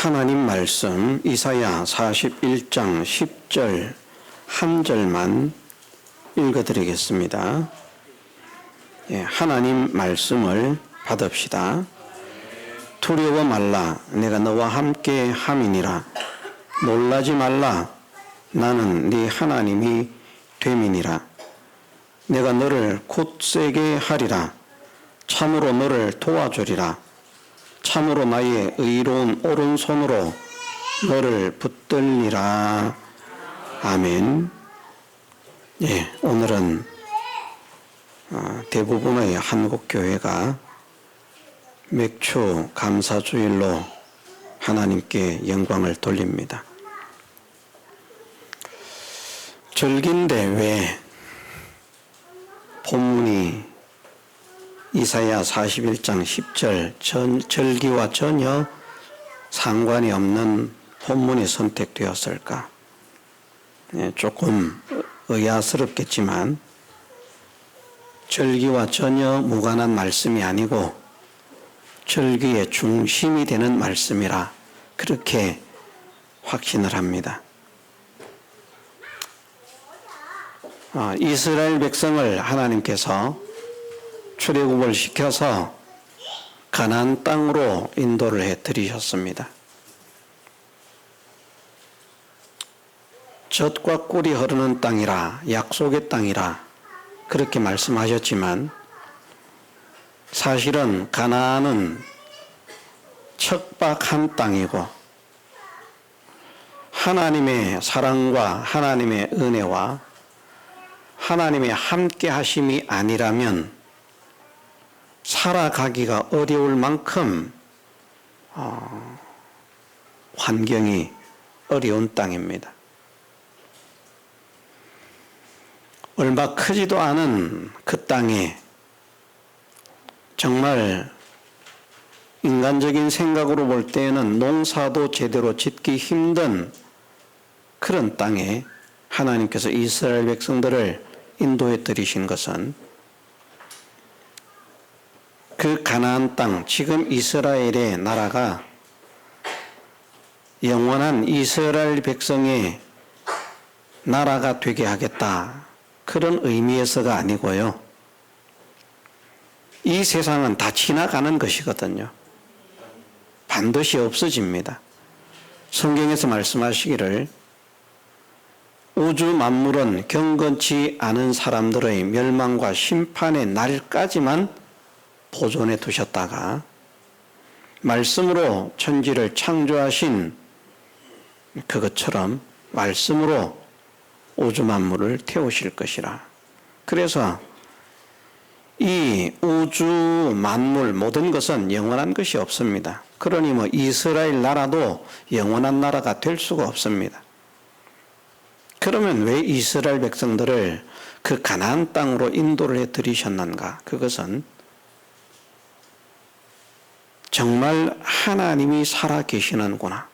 하나님 말씀 이사야 41장 10절 한 절만 읽어드리겠습니다. 하나님 말씀을 받읍시다. 두려워 말라, 내가 너와 함께 함이니라. 놀라지 말라, 나는 네 하나님이 됨이니라. 내가 너를 굳세게 하리라. 참으로 너를 도와주리라. 참으로 나의 의로운 오른손으로 너를 붙들리라. 아멘. 오늘은 대부분의 한국 교회가 맥주 감사주일로 하나님께 영광을 돌립니다. 절기인데 왜 본문이 이사야 41장 10절 절기와 전혀 상관이 없는 본문이 선택되었을까? 조금 의아스럽겠지만 절기와 전혀 무관한 말씀이 아니고 절기의 중심이 되는 말씀이라 그렇게 확신을 합니다. 이스라엘 백성을 하나님께서 출애굽을 시켜서 가나안 땅으로 인도를 해드리셨습니다. 젖과 꿀이 흐르는 땅이라, 약속의 땅이라 그렇게 말씀하셨지만 사실은 가나안은 척박한 땅이고 하나님의 사랑과 하나님의 은혜와 하나님의 함께 하심이 아니라면 살아가기가 어려울 만큼 환경이 어려운 땅입니다. 얼마 크지도 않은 그 땅에 정말 인간적인 생각으로 볼 때에는 농사도 제대로 짓기 힘든 그런 땅에 하나님께서 이스라엘 백성들을 인도해 들이신 것은 그 가나안 땅, 지금 이스라엘의 나라가 영원한 이스라엘 백성의 나라가 되게 하겠다, 그런 의미에서가 아니고요. 이 세상은 다 지나가는 것이거든요. 반드시 없어집니다. 성경에서 말씀하시기를 우주 만물은 경건치 않은 사람들의 멸망과 심판의 날까지만 보존해 두셨다가 말씀으로 천지를 창조하신 그것처럼 말씀으로 우주 만물을 태우실 것이라. 그래서 이 우주 만물 모든 것은 영원한 것이 없습니다. 그러니 이스라엘 나라도 영원한 나라가 될 수가 없습니다. 그러면 왜 이스라엘 백성들을 그 가나안 땅으로 인도를 해 들이셨는가? 그것은 정말 하나님이 살아 계시는구나,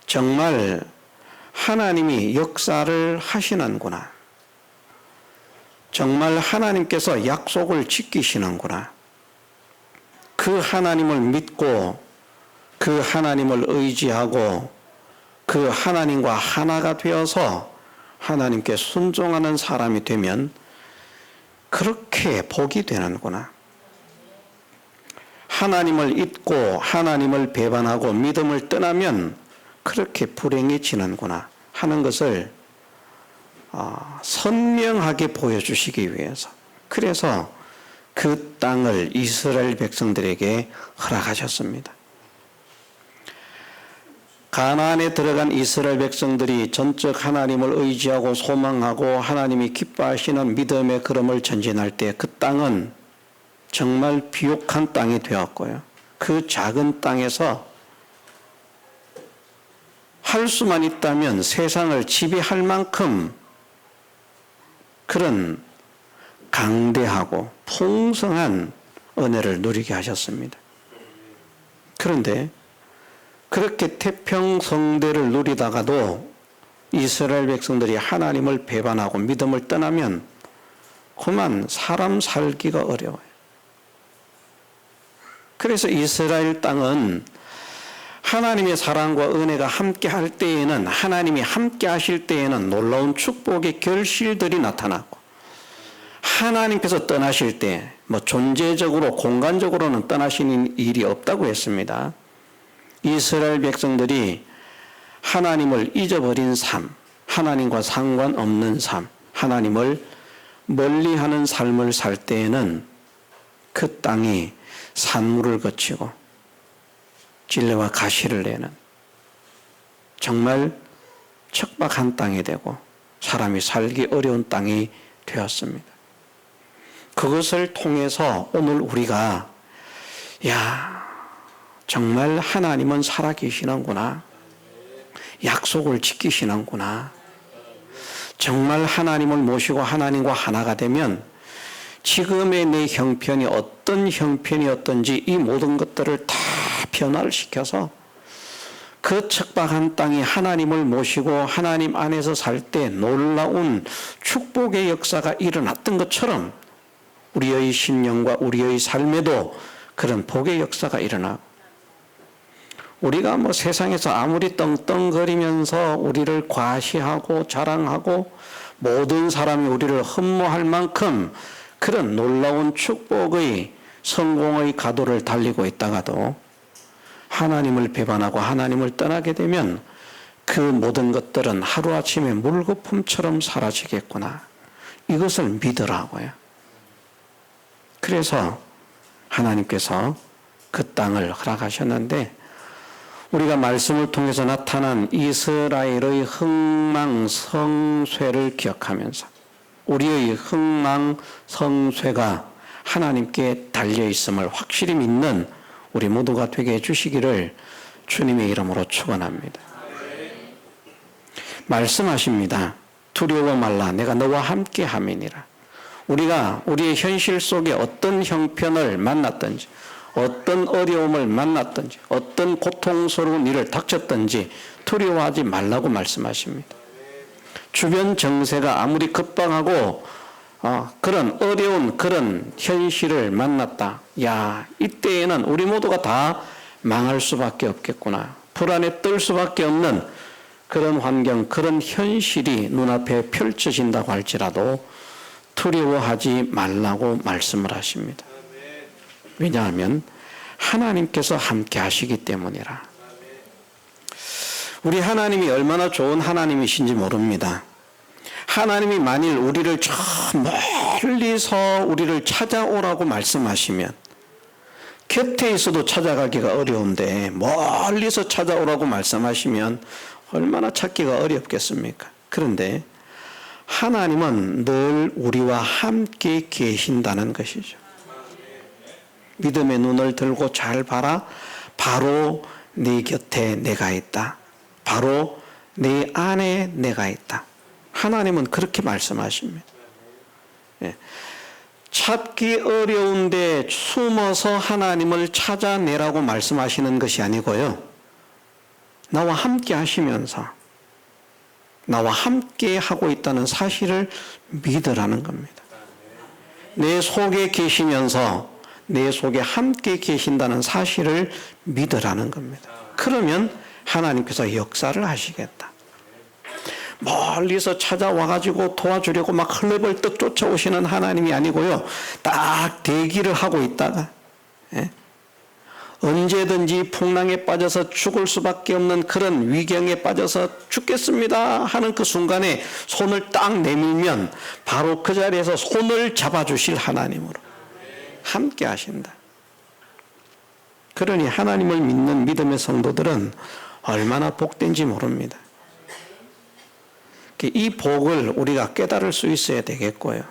정말 하나님이 역사를 하시는구나, 정말 하나님께서 약속을 지키시는구나, 그 하나님을 믿고 그 하나님을 의지하고 그 하나님과 하나가 되어서 하나님께 순종하는 사람이 되면 그렇게 복이 되는구나, 하나님을 잊고 하나님을 배반하고 믿음을 떠나면 그렇게 불행해지는구나 하는 것을 선명하게 보여주시기 위해서, 그래서 그 땅을 이스라엘 백성들에게 허락하셨습니다. 가나안에 들어간 이스라엘 백성들이 전적 하나님을 의지하고 소망하고 하나님이 기뻐하시는 믿음의 걸음을 전진할 때 그 땅은 정말 비옥한 땅이 되었고요. 그 작은 땅에서 할 수만 있다면 세상을 지배할 만큼 그런 강대하고 풍성한 은혜를 누리게 하셨습니다. 그런데 그렇게 태평성대를 누리다가도 이스라엘 백성들이 하나님을 배반하고 믿음을 떠나면 그만 사람 살기가 어려워요. 그래서 이스라엘 땅은 하나님의 사랑과 은혜가 함께 할 때에는, 하나님이 함께 하실 때에는 놀라운 축복의 결실들이 나타났고, 하나님께서 떠나실 때 존재적으로 공간적으로는 떠나시는 일이 없다고 했습니다. 이스라엘 백성들이 하나님을 잊어버린 삶, 하나님과 상관없는 삶, 하나님을 멀리하는 삶을 살 때에는 그 땅이 산물을 거치고 진레와 가시를 내는 정말 척박한 땅이 되고 사람이 살기 어려운 땅이 되었습니다. 그것을 통해서 오늘 우리가 정말 하나님은 살아계시는구나, 약속을 지키시는구나, 정말 하나님을 모시고 하나님과 하나가 되면 지금의 내 형편이 어떤 형편이었던지 이 모든 것들을 다 변화를 시켜서 그 척박한 땅이 하나님을 모시고 하나님 안에서 살 때 놀라운 축복의 역사가 일어났던 것처럼 우리의 심령과 우리의 삶에도 그런 복의 역사가 일어나고, 우리가 세상에서 아무리 떵떵거리면서 우리를 과시하고 자랑하고 모든 사람이 우리를 흠모할 만큼 그런 놀라운 축복의 성공의 가도를 달리고 있다가도 하나님을 배반하고 하나님을 떠나게 되면 그 모든 것들은 하루아침에 물거품처럼 사라지겠구나, 이것을 믿으라고요. 그래서 하나님께서 그 땅을 허락하셨는데, 우리가 말씀을 통해서 나타난 이스라엘의 흥망성쇠를 기억하면서 우리의 흥망성쇠가 하나님께 달려있음을 확실히 믿는 우리 모두가 되게 해주시기를 주님의 이름으로 축원합니다. 말씀하십니다. 두려워 말라, 내가 너와 함께 함이니라. 우리가 우리의 현실 속에 어떤 형편을 만났든지, 어떤 어려움을 만났든지, 어떤 고통스러운 일을 닥쳤든지 두려워하지 말라고 말씀하십니다. 주변 정세가 아무리 급박하고 그런 어려운 그런 현실을 만났다, 이때에는 우리 모두가 다 망할 수밖에 없겠구나, 불안에 떨 수밖에 없는 그런 환경, 그런 현실이 눈앞에 펼쳐진다고 할지라도 두려워하지 말라고 말씀을 하십니다. 왜냐하면 하나님께서 함께 하시기 때문이라. 우리 하나님이 얼마나 좋은 하나님이신지 모릅니다. 하나님이 만일 우리를 저 멀리서 우리를 찾아오라고 말씀하시면, 곁에 있어도 찾아가기가 어려운데 멀리서 찾아오라고 말씀하시면 얼마나 찾기가 어렵겠습니까? 그런데 하나님은 늘 우리와 함께 계신다는 것이죠. 믿음의 눈을 들고 잘 봐라. 바로 네 곁에 내가 있다. 바로 네 안에 내가 있다. 하나님은 그렇게 말씀하십니다. 찾기 어려운데 숨어서 하나님을 찾아내라고 말씀하시는 것이 아니고요, 나와 함께 하시면서 나와 함께 하고 있다는 사실을 믿으라는 겁니다. 내 속에 계시면서 내 속에 함께 계신다는 사실을 믿으라는 겁니다. 그러면 하나님께서 역사를 하시겠다. 멀리서 찾아와가지고 도와주려고 막 헐레벌떡 쫓아오시는 하나님이 아니고요, 딱 대기를 하고 있다가 언제든지 풍랑에 빠져서 죽을 수밖에 없는 그런 위경에 빠져서 죽겠습니다 하는 그 순간에 손을 딱 내밀면 바로 그 자리에서 손을 잡아주실 하나님으로 함께 하신다. 그러니 하나님을 믿는 믿음의 성도들은 얼마나 복된지 모릅니다. 이 복을 우리가 깨달을 수 있어야 되겠고요.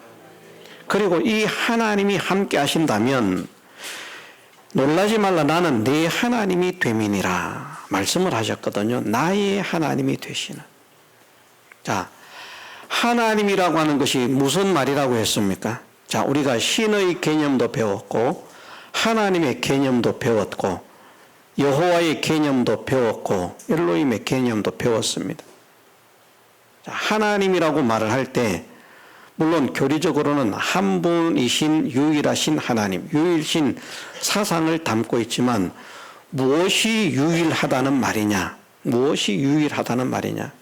그리고 이 하나님이 함께 하신다면 놀라지 말라, 나는 내 하나님이 됨이니라 말씀을 하셨거든요. 나의 하나님이 되시는. 자, 하나님이라고 하는 것이 무슨 말이라고 했습니까? 자, 우리가 신의 개념도 배웠고 하나님의 개념도 배웠고 여호와의 개념도 배웠고 엘로힘의 개념도 배웠습니다. 자, 하나님이라고 말을 할 때 물론 교리적으로는 한 분이신 유일하신 하나님, 유일신 사상을 담고 있지만 무엇이 유일하다는 말이냐? 무엇이 유일하다는 말이냐?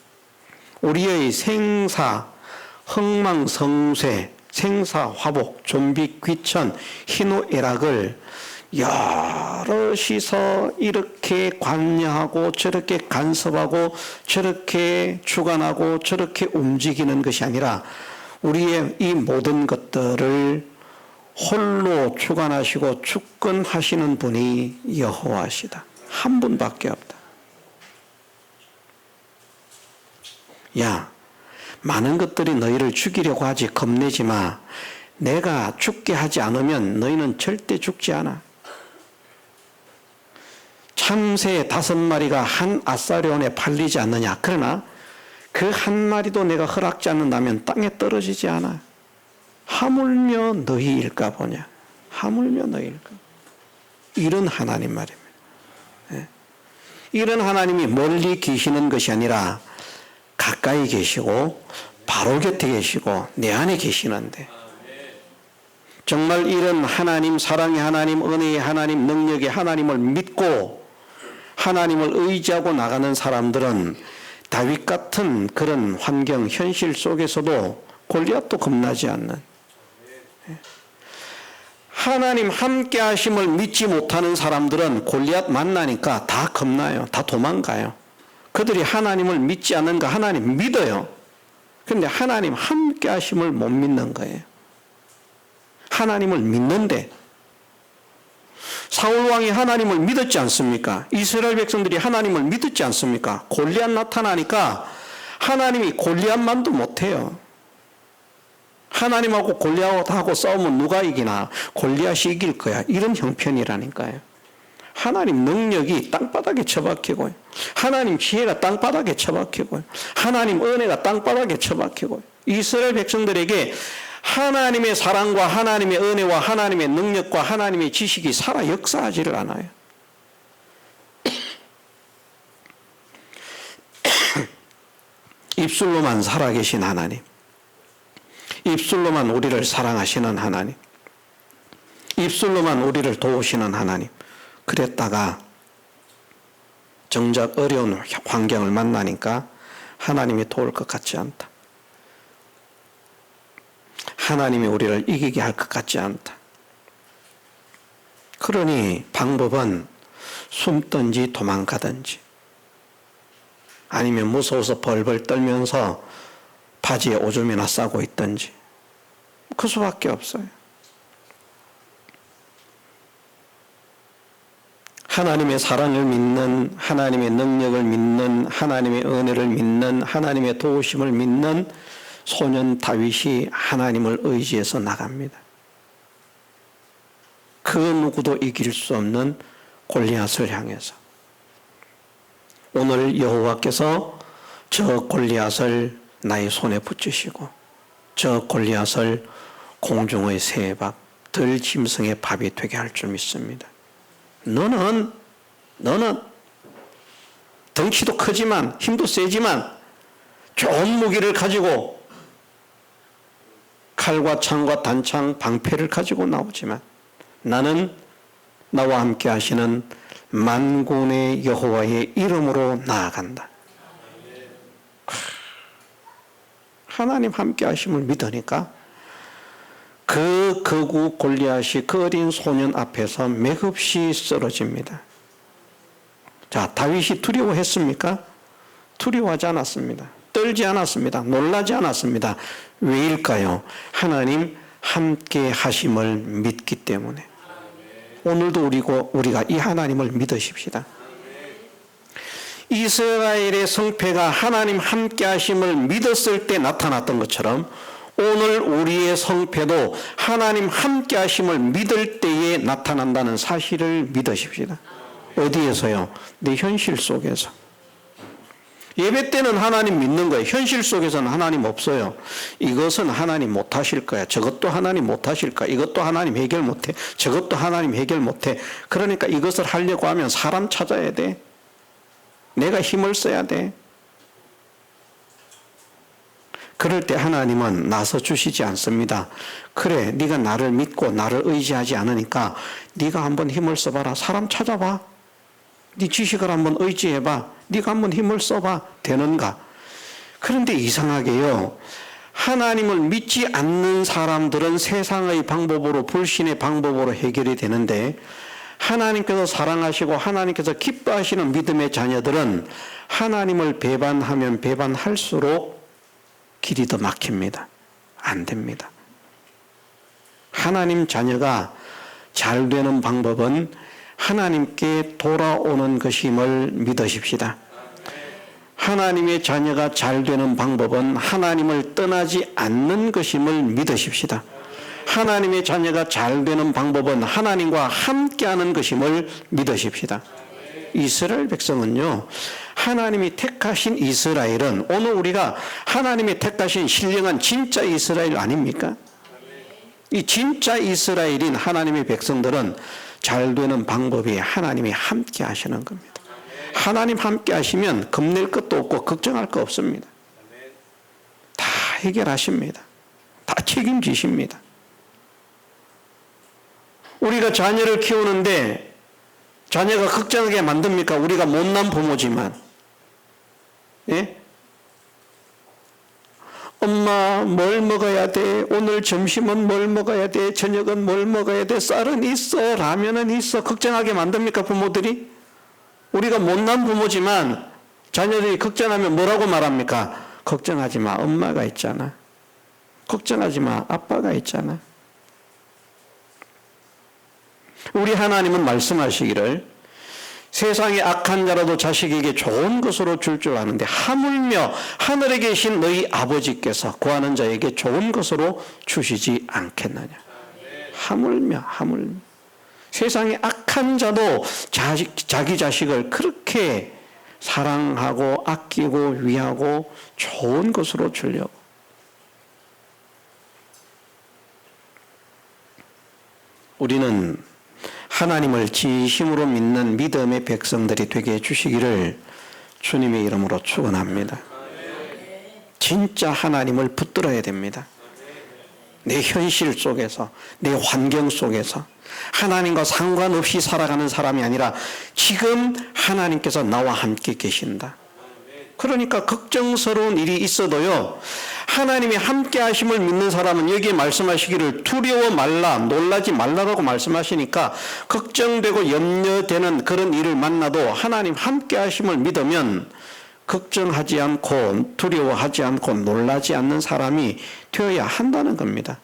우리의 생사, 흥망성쇠, 생사화복, 존비, 귀천, 희노애락을 여럿이서 이렇게 관여하고 저렇게 간섭하고 저렇게 주관하고 저렇게 움직이는 것이 아니라 우리의 이 모든 것들을 홀로 주관하시고 주권하시는 분이 여호와시다. 한 분밖에 없다. 야, 많은 것들이 너희를 죽이려고 하지 겁내지 마. 내가 죽게 하지 않으면 너희는 절대 죽지 않아. 참새 5마리가 한 아사리온에 팔리지 않느냐. 그러나 그 한 마리도 내가 허락지 않는다면 땅에 떨어지지 않아. 하물며 너희일까 보냐. 하물며 너희일까. 이런 하나님 말입니다. 네. 이런 하나님이 멀리 계시는 것이 아니라 가까이 계시고 바로 곁에 계시고 내 안에 계시는데, 정말 이런 하나님, 사랑의 하나님, 은혜의 하나님, 능력의 하나님을 믿고 하나님을 의지하고 나가는 사람들은 다윗 같은 그런 환경, 현실 속에서도 골리앗도 겁나지 않는, 하나님 함께 하심을 믿지 못하는 사람들은 골리앗 만나니까 다 겁나요. 다 도망가요. 그들이 하나님을 믿지 않는가? 하나님 믿어요. 그런데 하나님 함께 하심을 못 믿는 거예요. 하나님을 믿는데, 사울 왕이 하나님을 믿었지 않습니까? 이스라엘 백성들이 하나님을 믿었지 않습니까? 골리앗 나타나니까 하나님이 골리앗만도 못해요. 하나님하고 골리앗하고 싸우면 누가 이기나? 골리앗이 이길 거야. 이런 형편이라니까요. 하나님 능력이 땅바닥에 처박히고요. 하나님 지혜가 땅바닥에 처박히고요. 하나님 은혜가 땅바닥에 처박히고요. 이스라엘 백성들에게 하나님의 사랑과 하나님의 은혜와 하나님의 능력과 하나님의 지식이 살아 역사하지를 않아요. 입술로만 살아계신 하나님, 입술로만 우리를 사랑하시는 하나님, 입술로만 우리를 도우시는 하나님, 그랬다가 정작 어려운 환경을 만나니까 하나님이 도울 것 같지 않다. 하나님이 우리를 이기게 할 것 같지 않다. 그러니 방법은 숨든지 도망가든지, 아니면 무서워서 벌벌 떨면서 바지에 오줌이나 싸고 있든지, 그 수밖에 없어요. 하나님의 사랑을 믿는, 하나님의 능력을 믿는, 하나님의 은혜를 믿는, 하나님의 도우심을 믿는 소년 다윗이 하나님을 의지해서 나갑니다. 그 누구도 이길 수 없는 골리앗을 향해서. 오늘 여호와께서 저 골리앗을 나의 손에 붙이시고 저 골리앗을 공중의 새밥, 들짐승의 밥이 되게 할 줄 믿습니다. 너는 덩치도 크지만 힘도 세지만 좋은 무기를 가지고 칼과 창과 단창, 방패를 가지고 나오지만 나는 나와 함께 하시는 만군의 여호와의 이름으로 나아간다. 하나님 함께 하심을 믿으니까 그 거구 골리앗이 그 어린 소년 앞에서 맥없이 쓰러집니다. 자, 다윗이 두려워했습니까? 두려워하지 않았습니다. 떨지 않았습니다. 놀라지 않았습니다. 왜일까요? 하나님 함께 하심을 믿기 때문에. 오늘도 우리가 이 하나님을 믿으십시다. 이스라엘의 성패가 하나님 함께 하심을 믿었을 때 나타났던 것처럼 오늘 우리의 성패도 하나님 함께 하심을 믿을 때에 나타난다는 사실을 믿으십시다. 어디에서요? 내 현실 속에서. 예배 때는 하나님 믿는 거예요. 현실 속에서는 하나님 없어요. 이것은 하나님 못하실 거야. 저것도 하나님 못하실 거야. 이것도 하나님 해결 못해. 저것도 하나님 해결 못해. 그러니까 이것을 하려고 하면 사람 찾아야 돼. 내가 힘을 써야 돼. 그럴 때 하나님은 나서 주시지 않습니다. 그래, 네가 나를 믿고 나를 의지하지 않으니까 네가 한번 힘을 써봐라. 사람 찾아봐. 네 지식을 한번 의지해봐. 네가 한번 힘을 써봐. 되는가? 그런데 이상하게요, 하나님을 믿지 않는 사람들은 세상의 방법으로, 불신의 방법으로 해결이 되는데, 하나님께서 사랑하시고 하나님께서 기뻐하시는 믿음의 자녀들은 하나님을 배반하면 배반할수록 길이 더 막힙니다. 안 됩니다. 하나님 자녀가 잘 되는 방법은 하나님께 돌아오는 것임을 믿으십시다. 하나님의 자녀가 잘 되는 방법은 하나님을 떠나지 않는 것임을 믿으십시다. 하나님의 자녀가 잘 되는 방법은 하나님과 함께하는 것임을 믿으십시다. 이스라엘 백성은요, 하나님이 택하신 이스라엘은, 오늘 우리가 하나님이 택하신 신령한 진짜 이스라엘 아닙니까? 이 진짜 이스라엘인 하나님의 백성들은 잘 되는 방법이 하나님이 함께 하시는 겁니다. 하나님 함께 하시면 겁낼 것도 없고 걱정할 거 없습니다. 다 해결하십니다. 다 책임지십니다. 우리가 자녀를 키우는데 자녀가 걱정하게 만듭니까? 우리가 못난 부모지만. 예? 엄마 뭘 먹어야 돼? 오늘 점심은 뭘 먹어야 돼? 저녁은 뭘 먹어야 돼? 쌀은 있어? 라면은 있어? 걱정하게 만듭니까? 부모들이? 우리가 못난 부모지만 자녀들이 걱정하면 뭐라고 말합니까? 걱정하지 마. 엄마가 있잖아. 걱정하지 마. 아빠가 있잖아. 우리 하나님은 말씀하시기를 세상의 악한 자라도 자식에게 좋은 것으로 줄 줄 아는데 하물며 하늘에 계신 너희 아버지께서 구하는 자에게 좋은 것으로 주시지 않겠느냐. 하물며. 세상의 악한 자도 자기 자식을 그렇게 사랑하고 아끼고 위하고 좋은 것으로 주려고. 우리는 하나님을 진심으로 믿는 믿음의 백성들이 되게 해주시기를 주님의 이름으로 축원합니다. 진짜 하나님을 붙들어야 됩니다. 내 현실 속에서, 내 환경 속에서 하나님과 상관없이 살아가는 사람이 아니라 지금 하나님께서 나와 함께 계신다. 그러니까 걱정스러운 일이 있어도요, 하나님이 함께 하심을 믿는 사람은 여기에 말씀하시기를 두려워 말라, 놀라지 말라라고 말씀하시니까 걱정되고 염려되는 그런 일을 만나도 하나님 함께 하심을 믿으면 걱정하지 않고 두려워하지 않고 놀라지 않는 사람이 되어야 한다는 겁니다.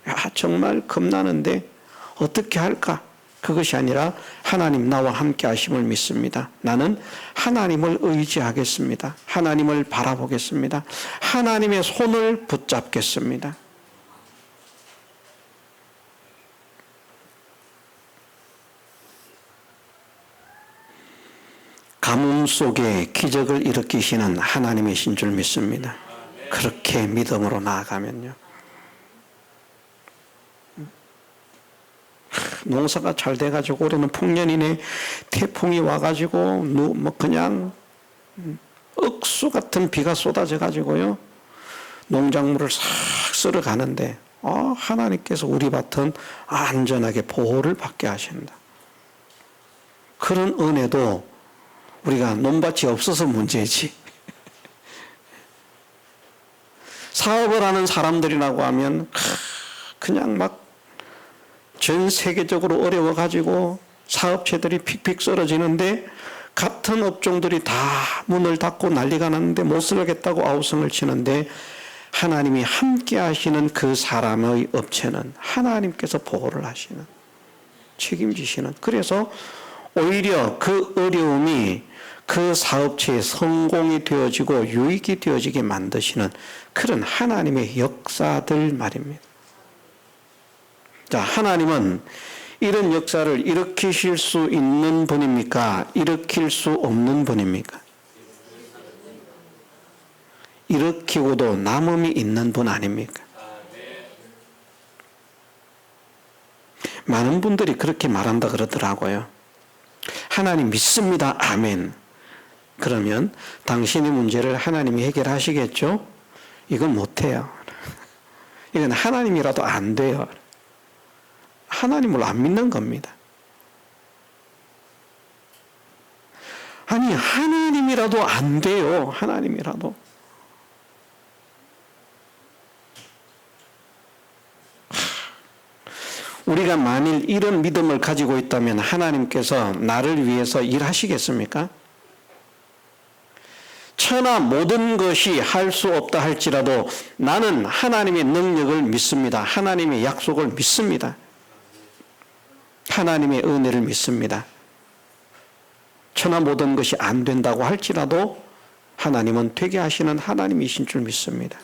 야, 정말 겁나는데 어떻게 할까? 그것이 아니라 하나님 나와 함께 하심을 믿습니다. 나는 하나님을 의지하겠습니다. 하나님을 바라보겠습니다. 하나님의 손을 붙잡겠습니다. 가뭄 속에 기적을 일으키시는 하나님이신 줄 믿습니다. 그렇게 믿음으로 나아가면요, 농사가 잘 돼가지고 올해는 풍년이네, 태풍이 와가지고 뭐 그냥 억수 같은 비가 쏟아져가지고요 농작물을 싹 쓸어가는데 하나님께서 우리 밭은 안전하게 보호를 받게 하신다. 그런 은혜도 우리가 논밭이 없어서 문제지. 사업을 하는 사람들이라고 하면 그냥 막 전 세계적으로 어려워가지고 사업체들이 픽픽 쓰러지는데 같은 업종들이 다 문을 닫고 난리가 났는데 못 쓰겠다고 아우성을 치는데 하나님이 함께 하시는 그 사람의 업체는 하나님께서 보호를 하시는, 책임지시는, 그래서 오히려 그 어려움이 그 사업체의 성공이 되어지고 유익이 되어지게 만드시는 그런 하나님의 역사들 말입니다. 자, 하나님은 이런 역사를 일으키실 수 있는 분입니까? 일으킬 수 없는 분입니까? 일으키고도 남음이 있는 분 아닙니까? 많은 분들이 그렇게 말한다 그러더라고요. 하나님 믿습니다. 아멘. 그러면 당신의 문제를 하나님이 해결하시겠죠? 이건 못해요. 이건 하나님이라도 안 돼요. 하나님을 안 믿는 겁니다. 아니, 하나님이라도 안 돼요. 하나님이라도. 우리가 만일 이런 믿음을 가지고 있다면 하나님께서 나를 위해서 일하시겠습니까? 천하 모든 것이 할 수 없다 할지라도 나는 하나님의 능력을 믿습니다. 하나님의 약속을 믿습니다. 하나님의 은혜를 믿습니다. 천하 모든 것이 안 된다고 할지라도 하나님은 되게 하시는 하나님이신 줄 믿습니다.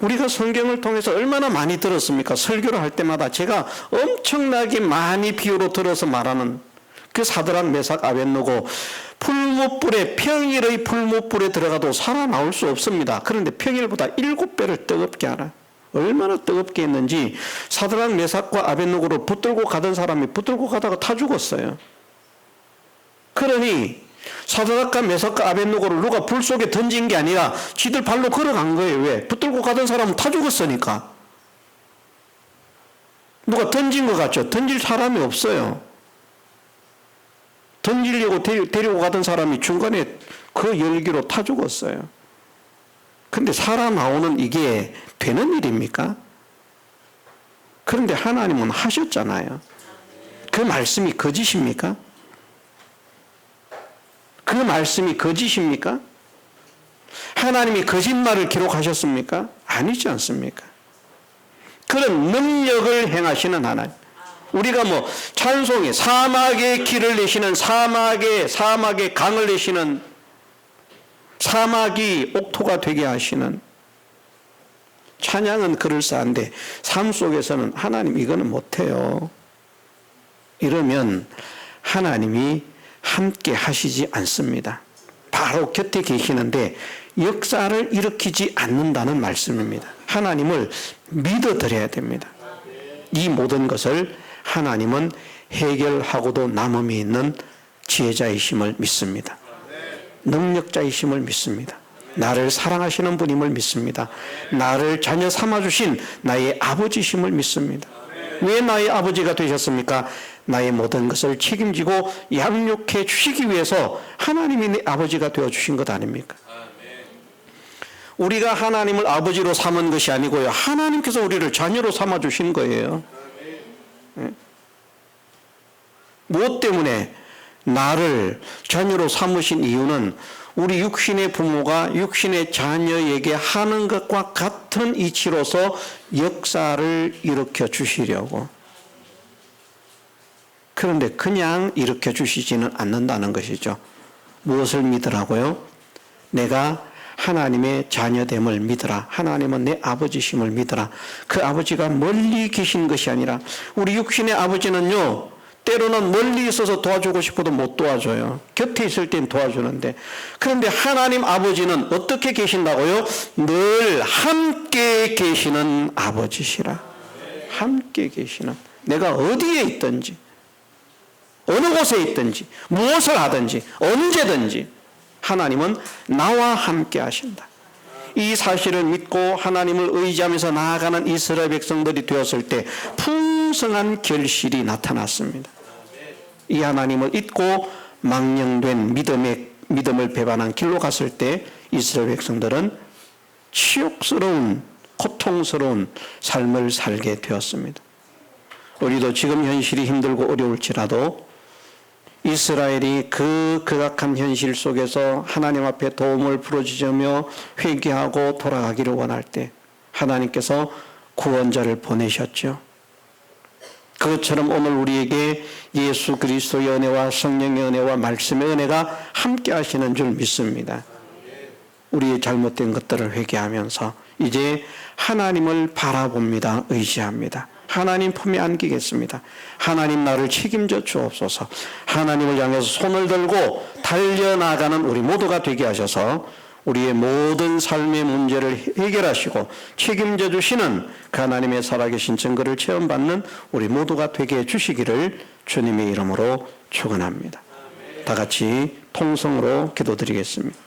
우리가 성경을 통해서 얼마나 많이 들었습니까? 설교를 할 때마다 제가 엄청나게 많이 비유로 들어서 말하는 그 사드락 메삭 아벳느고, 풀무불에, 평일의 풀무불에 들어가도 살아나올 수 없습니다. 그런데 평일보다 7배를 뜨겁게 하라. 얼마나 뜨겁게 했는지 사드락 메삭과 아벳느고를 붙들고 가던 사람이 붙들고 가다가 타 죽었어요. 그러니 사드락과 메삭과 아벳느고를 누가 불 속에 던진 게 아니라 지들 발로 걸어간 거예요. 왜? 붙들고 가던 사람은 타 죽었으니까. 누가 던진 것 같죠? 던질 사람이 없어요. 던지려고 데리고 가던 사람이 중간에 그 열기로 타 죽었어요. 근데 살아나오는 이게 되는 일입니까? 그런데 하나님은 하셨잖아요. 그 말씀이 거짓입니까? 그 말씀이 거짓입니까? 하나님이 거짓말을 기록하셨습니까? 아니지 않습니까? 그런 능력을 행하시는 하나님. 우리가 뭐 찬송에 사막의 길을 내시는, 사막의 강을 내시는, 사막이 옥토가 되게 하시는, 찬양은 그럴싸한데 삶 속에서는 하나님 이거는 못해요. 이러면 하나님이 함께 하시지 않습니다. 바로 곁에 계시는데 역사를 일으키지 않는다는 말씀입니다. 하나님을 믿어드려야 됩니다. 이 모든 것을 하나님은 해결하고도 남음이 있는 지혜자이심을 믿습니다. 능력자이심을 믿습니다. 나를 사랑하시는 분임을 믿습니다. 나를 자녀 삼아주신 나의 아버지심을 믿습니다. 왜 나의 아버지가 되셨습니까? 나의 모든 것을 책임지고 양육해 주시기 위해서 하나님이 내 아버지가 되어주신 것 아닙니까? 우리가 하나님을 아버지로 삼은 것이 아니고요, 하나님께서 우리를 자녀로 삼아주신 거예요. 무엇 때문에? 나를 자녀로 삼으신 이유는 우리 육신의 부모가 육신의 자녀에게 하는 것과 같은 이치로서 역사를 일으켜 주시려고. 그런데 그냥 일으켜 주시지는 않는다는 것이죠. 무엇을 믿으라고요? 내가 하나님의 자녀됨을 믿으라. 하나님은 내 아버지심을 믿으라. 그 아버지가 멀리 계신 것이 아니라, 우리 육신의 아버지는요, 때로는 멀리 있어서 도와주고 싶어도 못 도와줘요. 곁에 있을 땐 도와주는데. 그런데 하나님 아버지는 어떻게 계신다고요? 늘 함께 계시는 아버지시라. 함께 계시는. 내가 어디에 있든지, 어느 곳에 있든지, 무엇을 하든지, 언제든지 하나님은 나와 함께 하신다. 이 사실을 믿고 하나님을 의지하면서 나아가는 이스라엘 백성들이 되었을 때 풍성한 결실이 나타났습니다. 이 하나님을 잊고 망령된 믿음을 배반한 길로 갔을 때 이스라엘 백성들은 치욕스러운, 고통스러운 삶을 살게 되었습니다. 우리도 지금 현실이 힘들고 어려울지라도 이스라엘이 그 극악한 현실 속에서 하나님 앞에 도움을 부르짖으며 회개하고 돌아가기를 원할 때 하나님께서 구원자를 보내셨죠. 그것처럼 오늘 우리에게 예수 그리스도의 은혜와 성령의 은혜와 말씀의 은혜가 함께 하시는 줄 믿습니다. 우리의 잘못된 것들을 회개하면서 이제 하나님을 바라봅니다. 의지합니다. 하나님 품에 안기겠습니다. 하나님 나를 책임져 주옵소서. 하나님을 향해서 손을 들고 달려나가는 우리 모두가 되게 하셔서 우리의 모든 삶의 문제를 해결하시고 책임져 주시는 그 하나님의 살아계신 증거를 체험받는 우리 모두가 되게 해주시기를 주님의 이름으로 축원합니다. 다 같이 통성으로 기도드리겠습니다.